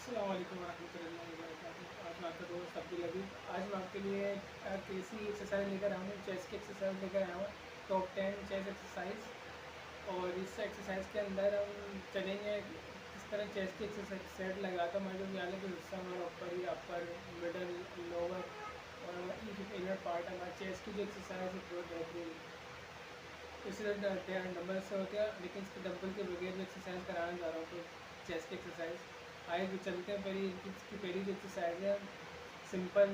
अस्सलाम वालेकुम वरहमतुल्लाहि वबरकातुहू। आज मैं आपका दोस्त अब्दुल लबीब। आज मैं आपके लिए कैसी एक्सरसाइज लेकर आया हूँ, चेस्ट की एक्सरसाइज लेकर आया हूँ। Top 10 chest exercise. और इस एक्सरसाइज के अंदर हम चलेंगे किस तरह चेस्ट की एक्सरसाइज सेट लगाता हूँ। जो भी अलग हिस्सा हमारा ऊपर ही अपर मिडल लोअर और ये जो इनर पार्ट है हमारा चेस्ट की जो एक्सरसाइज है बहुत बेहतरीन है। इसी तरह डम्बल से होते हैं, लेकिन इसके डम्बल के बगैर जो एक्सरसाइज कराना चाह रहा हूँ तो चेस्ट की एक्सरसाइज। आइए भी चलते हैं। पहली इसकी पहली जो एक्सरसाइज है सिंपल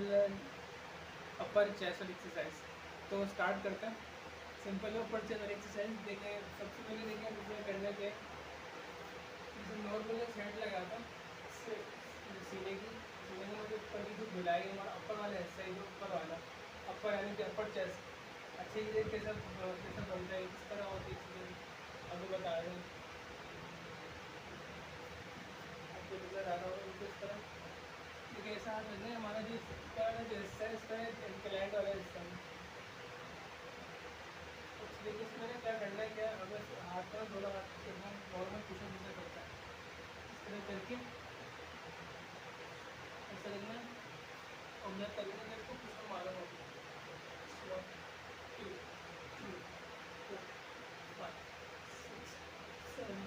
अपर चेस्ट वाली एक्सरसाइज। तो स्टार्ट करते हैं। सिंपल अपर चेस्ट वाली एक्सरसाइज देखें। सबसे पहले देखें जिसमें करने के जैसे नॉर्मल सेट लगाता हूँ सीने की मतलब ऊपर की जो गुलाई हमारा अपर वाला हिस्सा है, जो ऊपर वाला अपर यानी कि अपर चेस्ट। अच्छा ये कैसा कैसा बनता है, किस तरह होती है चीज़ें अभी बता रहे हैं। आपको नज़र आ रहा होगा इनको इस तरह। देखिए ऐसा हाथ लगना है हमारा जो ऊपर वाला जो हिस्सा है इसका इंक्लाइंट वाला हिस्सा है। तो देखिए इसमें ना क्या करना है, क्या अगर हाथ का दोनों हाथ से नॉर्मल पुशअप जैसा करता है इस तरह करके ऐसा लगना है। और मैं करूँगा कि इसको पुशअप मारा होगा 1 2 3 4 5 6 7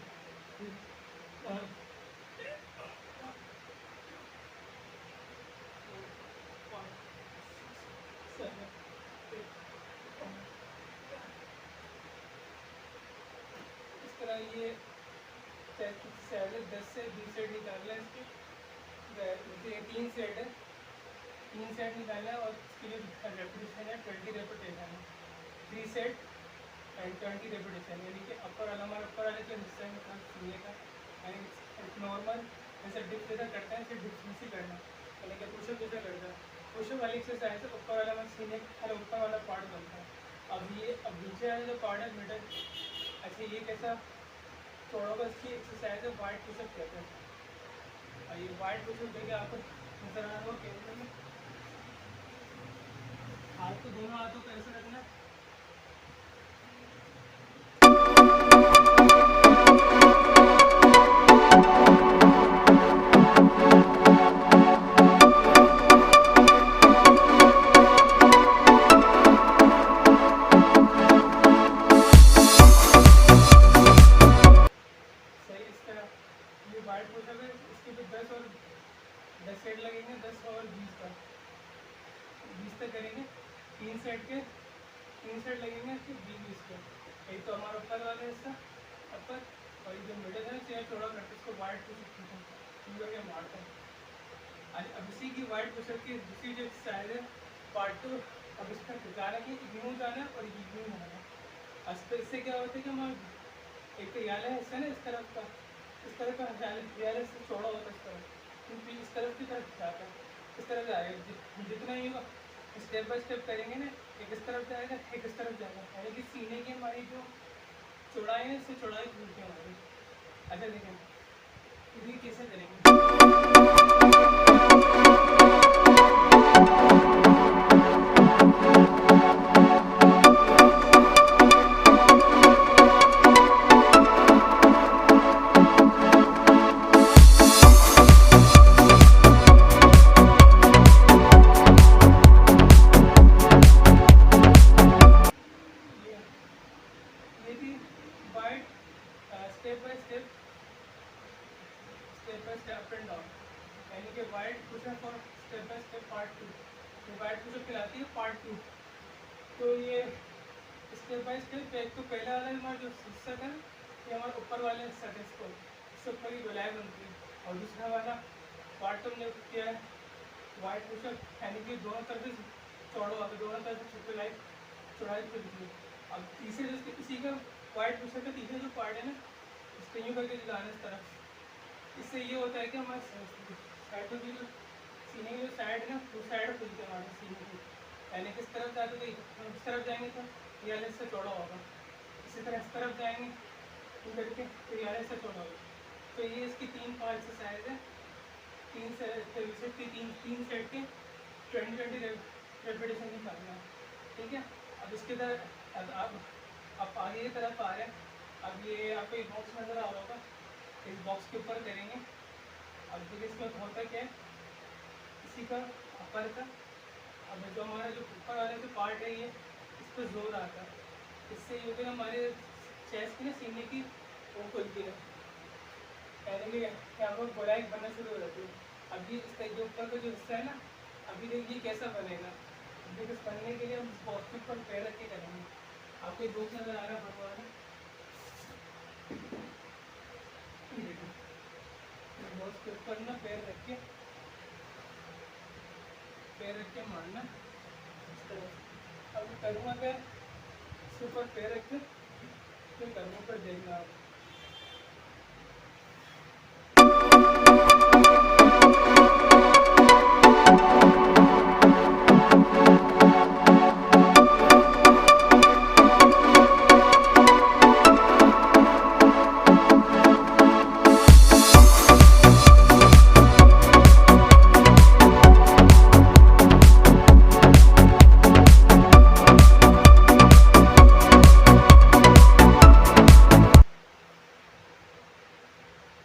8 इस तरह ये सेट है। 10 से 20 सेट निकालना है इसके। जैसे 3 सेट है, 3 सेट निकालना है और इसके लिए रेपिटेशन है 20 रेपिटेशन है। 3 सेट एंड 20 रेपिटेशन, यानी कि अपर वाला हमारा ऊपर वाले जो हिस्सा है मतलब सीने का यानी नॉर्मल जैसे डिप्स जैसा करता है, फिर डिप्स से करना यानी कि पुशअप जैसा करता है। पुशअप वाली एक्सरसाइज है ऊपर वाला हमारा सीने का ऊपर वाला पार्ट बनता है। अब नीचे वाला जो पार्ट है मिडल, अच्छा ये कैसा थोड़ा होगा इसकी एक्सरसाइज है वाइट पुशअप कहते हैं। और ये वाइट पुशअप देखिए आपको नजर आ रहा हो कैमरे में। हाथ को दोनों हाथों को ऐसे रखना। सही इस तरह ये वाइट पुशअप है। इसके भी 10 सेट लगेंगे, 10 और 20 तक, 20 तक करेंगे। 3 सेट लगेंगे फिर 20 के। एक तो हमारा ऊपर वाला हिस्सा अपर, और ये जो मिडल है चेयर थोड़ा करके इसको वाइट पुशअप करके मारते हैं। अब इसी की वाइट पुशअप की दूसरी जो एक्सरसाइज है पार्ट 2। अब इसका ठिकाना कि यूँ जाना है और यूँ जाना है। अब इससे क्या होता है कि हमारा एक तो याला हिस्सा है ना इस तरह का याला से चौड़ा होता है इस तरह, क्योंकि इस तरफ की तरफ जाता है। इस तरफ जाएगा जितना ही स्टेप बाय स्टेप करेंगे ना, एक इस तरफ जाएगा एक इस तरफ जाएगा, यानी कि सीने की हमारी जो चौड़ाई है इससे चौड़ाई पूछती है हमारी। अच्छा देखें ये कैसे करेंगे। ये थी white step by step up and down, यानी कि वाइट पुशअप और स्टेप बाय स्टेप पार्ट 2। ये वाइट पुशअप कहलाती है पार्ट 2। तो ये स्टेप बाय स्टेप एक तो पहला वाला हमारा जो हिस्सा था ये हमारा ऊपर वाले हिस्सा था, इससे ऊपर की गोलाई बनती है। और दूसरा वाला पार्ट हमने किया है वाइट पुशअप, यानी कि दोनों तरफ से चौड़ा होगा, दोनों तरफ से गोलाई चौड़ाई खुलती है। अब तीसरे जो इसी का वाइट पुशअप का तीसरा जो पार्ट है ना, इसको यूँ करके दिखाना इस तरफ। इससे ये होता है कि हमारे साइडों की जो सीने की जो साइड है ना वो साइड खुलती है हमारे सीने की, यानी किस तरफ जाते तो हम इस तरफ जाएंगे तो ये वाले से चौड़ा होगा, इसी तरह इस तरफ जाएंगे तो करके तो ये वाले से चौड़ा होगा। तो ये इसकी 3 पार्ट एक्सरसाइज है। 3 सेट की 3 सेट के 20 रेपिटेशन निकालना है, ठीक है। अब इसके तरह अब आगे की तरफ आ रहे हैं। अब ये आपको एक बॉक्स नज़र आ रहा होगा, इस बॉक्स के ऊपर करेंगे। अब देखिए इसमें होता क्या है, इसी का अपर का, अब जो हमारा जो ऊपर वाला जो पार्ट है ये इस पर जोर आता है, इससे ये होता है हमारे चेस्ट की ना सीने की वो खुलती है, यानी कि यहाँ पर गोलाई बनना शुरू हो जाती है। अभी इसका जो ऊपर का जो हिस्सा है ना, अभी देखिए कैसा बनेगा। देखिए इस बनने के लिए हम बॉक्स के ऊपर पैर रख के करेंगे। आपको दोस्त नजर आ रहा है बनवाना, बॉक्स के ऊपर ना पैर रख के मारना इस तरह। अब करूँगा क्या, इसके ऊपर पैर रख के फिर करूँगा, पर देखना आप।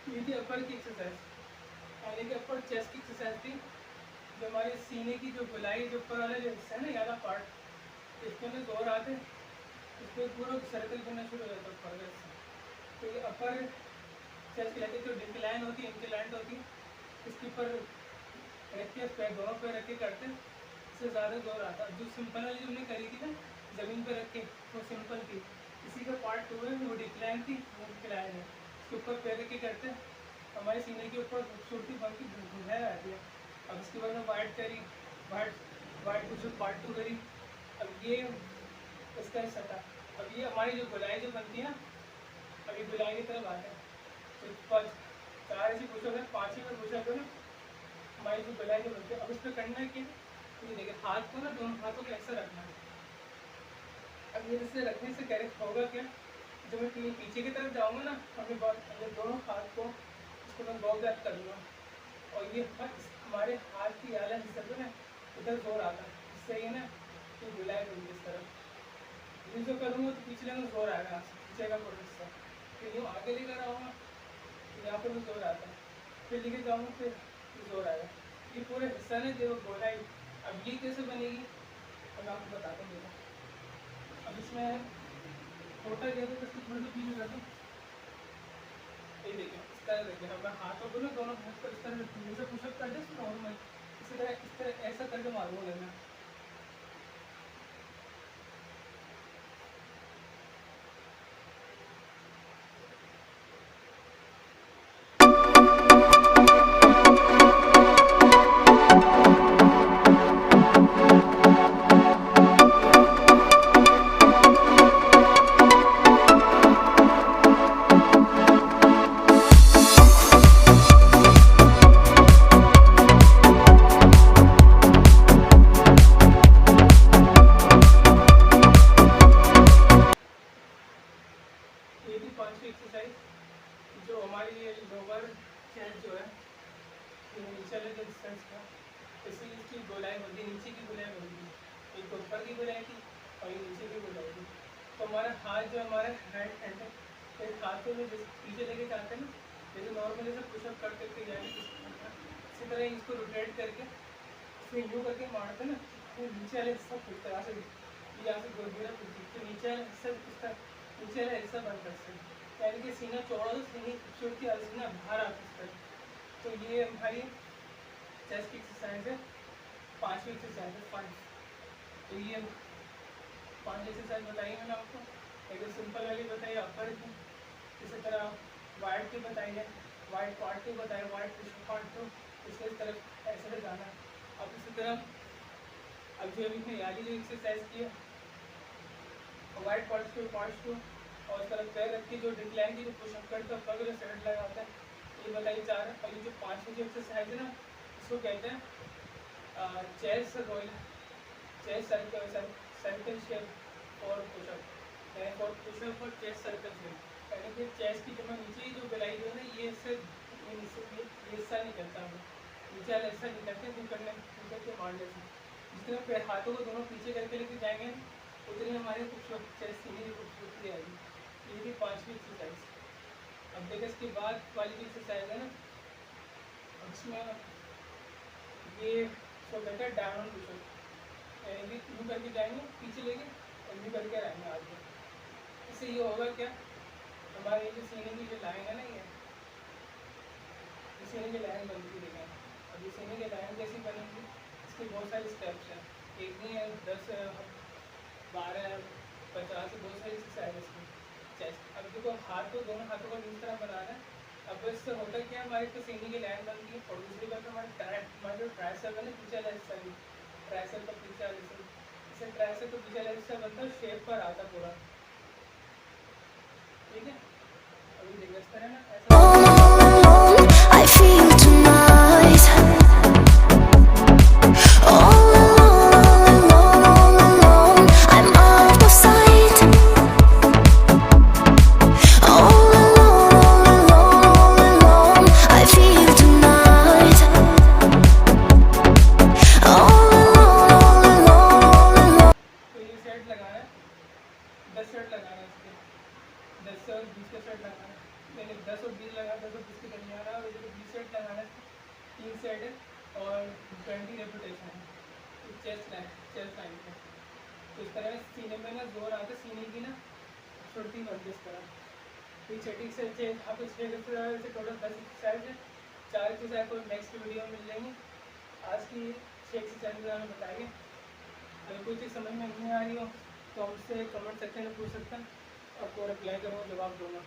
ये थी अपर की एक्सरसाइज, यानी कि अपर चेस्ट की एक्सरसाइज थी। जो हमारे सीने की जो गोलाई जो ऊपर वाला जो हिस्सा है ना, यादा पार्ट, इसमें में जोर आते इस पर पूरा सर्कल बनना शुरू हो जाता है ऊपर से। तो ये अपर चेस्ट कहलाती है। जो डिक्लाइन होती है, इंक्लाइंट होती है, इसके ऊपर रख के पैर दोनों पैर रख के करते हैं, इससे ज़्यादा जोर आता है। जो सिंपल वाली जो हमने करी थी ना ज़मीन पर रख के, वो सिंपल थी। इसी का पार्ट 2 है, वो डिक्लाइन थी, वो इंक्लाइन है। इसके ऊपर पैर रख के करते हैं, हमारे सीने के ऊपर खूबसूरती बन की बुझाया आती है। अब इसके बाद में वाइट करी, वाइट कुछ पार्ट 2 करी। अब ये इसका हिस्सा था। अब ये हमारी जो गोलाई जो बनती है ना, अभी गोलाई की तरफ आते हैं। तो 4 ऐसी पुशअप है, 5 ही में पुशअप है ना, हमारी जो गोलाई जो बनती है। अब इस पर करना है कि ये देखिए हाथ को ना, दोनों हाथों को ऐसा रखना है। अब ये इससे रखने से करेक्ट होगा क्या, जब मैं पीछे की तरफ जाऊँगा ना, अपने दोनों हाथ को इसको मैं गॉग बैक कर लूँगा, और ये हमारे हाथ की आला हिस्से पे ना इधर जोर आता है, इससे ये ना ये गुलाई बनती है इस तरफ। ये जो करूँगा तो पिछले में जोर आएगा, पीछे का पूरा हिस्सा। फिर यूँ आगे लेकर आऊँगा तो यहाँ पर भी जोर आता है, फिर लेके जाऊँगा फिर जोर आएगा। ये पूरा हिस्सा ना जो गोलाई, अब ये कैसे बनेगी और मैं आपको बताता हूँ। अब इसमें छोटा गया तो इसको थोड़ा सा पीछे कर दो, ये देखिए इस तरह देखिए। अब मैं हाथों को ना दोनों हाथ पर इस तरह जैसे पुशअप कर दे नॉर्मल, इस तरह ऐसा करके मारूंगा मैं। ये भी 5वीं एक्सरसाइज, जो हमारी ये लोअर चेस्ट जो है, ये नीचे वाले जो डिस्टेंस का, इसलिए इसकी गोलाई बनती है, नीचे की गोलाई बनती है। एक ऊपर की गोलाई थी और ये नीचे की गोलाई थी। तो हमारा हाथ जो हमारा हैंड है, एक हाथ को जो पीछे लेके जाते हैं ना, जैसे नॉर्मली से पुशअप करते थे जाए, इसी तरह इसको रोटेट करके इसमें यूँ करके मारते ना, तो नीचे वाले हिस्सा खुलता है, यहाँ से गोलगीरा खुलती है, तो नीचे वाला हिस्सा खुलता है, नीचे वाला हिस्सा बंद करते हैं, यानी कि सीना चौड़ा तो सीने की खूबसूरती और सीना बाहर आ सकता है। तो ये हमारी चेस्ट की एक्सरसाइज है, 5वीं एक्सरसाइज है 5। तो ये 5 एक्सरसाइज बताई मैंने आपको। एक तो सिंपल वाली बताई अपर की, इसी तरह वाइड की बताई है, वाइड पार्ट 2 बताया, वाइड पुशअप पार्ट 2, इसके तरफ ऐसे से जाना है। अब इसी तरह अब जो अभी यादी जो एक्सरसाइज की है, वाइड पार्ट 2 और इस तरफ पैर रख के जो डिक्लाइन की जो पुशअप करते हैं ऊपर जो सेट लगाता है, ये बताइए 4। और ये जो 5वीं जो एक्सरसाइज है ना, इसको कहते हैं chest roll, chest circle shape और पुशअप, फॉर पुशअप और चेस्ट सर्कल शेप। यानी कि चेस्ट की जो नीचे जो गलाई जो है ना, ये हिस्सा नहीं करता, हमें नीचे वाला हिस्सा नहीं करते, फिर करके मारने से जिस तरह पैर हाथों को दोनों पीछे करके लेके जाएंगे उतनी हमारी खूबसूरत चेस्ट सीने की खूबसूरती आएगी। ये थी 5वीं एक्सरसाइज। अब देखो इसके बाद वाली जो एक्सरसाइज है ना, इसमें ये सो कहते हैं डायमंड पुशअप, यानी कि यूँ करके जाएंगे पीछे लेके और यूँ करके रहेंगे आगे। इससे ये होगा क्या, हमारे ये जो सीने की जो लाइन है ना, ये सीने की लाइन बनती है देखें। अब ये सीने की लाइन कैसी बनेगी, इसके बहुत सारे स्टेप्स हैं, एक नहीं है 10 12 50 बहुत सारी एक्सरसाइज इसकी चेस्ट। अब देखो हाथ को, दोनों हाथों को इस तरह बनाना है। अब इससे होता क्या है, हमारी तो सीने की लाइन बनती है और दूसरी बात हमारा जो ट्राइसेप है ना, पीछे वाला हिस्सा भी, ट्राइसेप का पीछे वाला हिस्सा, इससे ट्राइसेप का पीछे वाला हिस्सा बनता है, शेप पर आता पूरा, ठीक है। अभी देखो इस तरह ना, ऐसा I feel tonight. All alone, I'm out of sight. All alone, I feel tonight. All alone. तो ये सेट लगाना है, 10 सेट लगाना है इसके, 10 और 20 का सेट लगाना है। मैंने 10 और 20 लगा, 10 और 20 के दरमियान है, और ये देखो 20 सेट लगाना है, 3 सेट है और 20 रेपिटेशन है चेस्ट लाइन पे। तो इस तरह सीने में ना जोर आता है, सीने की ना सुरती बनती है इस तरह। तो ये छठी से आप इस एक्सरसाइज से टोटल 10 एक्सरसाइज है, 4 एक्सरसाइज को नेक्स्ट वीडियो में मिल जाएंगी। आज की 6 एक्सरसाइज हमें बताएंगे। अगर कोई चीज़ समझ में नहीं आ रही हो तो हमसे कमेंट सेक्शन में पूछ सकते हैं, आपको रिप्लाई करूँगा, जवाब दूँगा।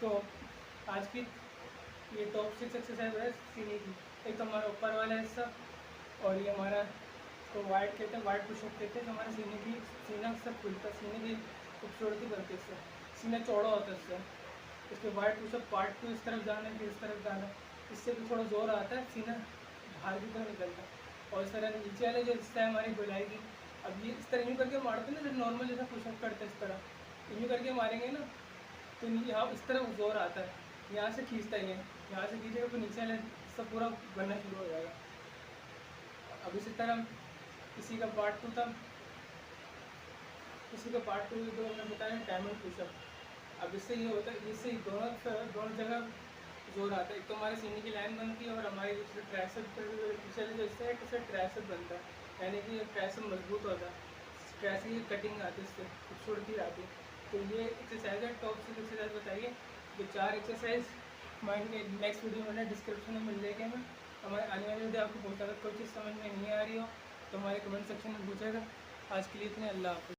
तो आज की ये टॉप 6 एक्सरसाइज है सीने की। एक तो हमारा ऊपर वाला हिस्सा, और ये हमारा तो वाइड कहते हैं, वाइड पुशअप कहते हैं, जो हमारे सीने की सीना सब खुलता है, सीने की खूबसूरती बनती है इससे, सीना चौड़ा होता है इससे। इसके वाइड पुशअप पार्ट 2 इस तरफ जाना है, फिर इस तरफ जाना है, इससे भी थोड़ा जोर आता है, सीना बाहर की तरफ निकलता है। और इस तरह नीचे वाले जो हिस्सा है हमारी गोलाई की, अब ये इस तरह यूँ करके मारते हैं ना, जब नॉर्मल जैसा पुशअप करते हैं इस तरह यूँ करके मारेंगे ना, तो यहाँ इस तरह जोर आता है, यहाँ से खींचता है, यहाँ से खींचेगा तो नीचे वाला सब पूरा बनना शुरू हो जाएगा। अब इसी तरह इसी का पार्ट 2 था, इसी का पार्ट 2 जो हमने बताया डायमंड पुशअप। अब इससे ये होता है, इससे दोनों जगह जोर आता है। एक तो हमारे सीने की लाइन बनती है और हमारी जो ट्राइसेप पीछे जो हिस्सा है उससे ट्राइसेप बनता है, यानी कि ट्राइसेप मजबूत होता है, ट्राइसेप की कटिंग आती है, इससे खूबसूरती आती है। तो ये एक्सरसाइज है, टॉप 6 एक्सरसाइज बताइए। ये 4 एक्सरसाइज हमारे नेक्स्ट वीडियो में डिस्क्रिप्शन में मिल जाएगी। हमें हमारे आने वाली वीडियो आपको बहुत ज़्यादा कोई चीज़ समझ में नहीं आ रही हो तो हमारे कमेंट सेक्शन में पूछेगा। आज के लिए इतने, अल्लाह हाफ़िज़।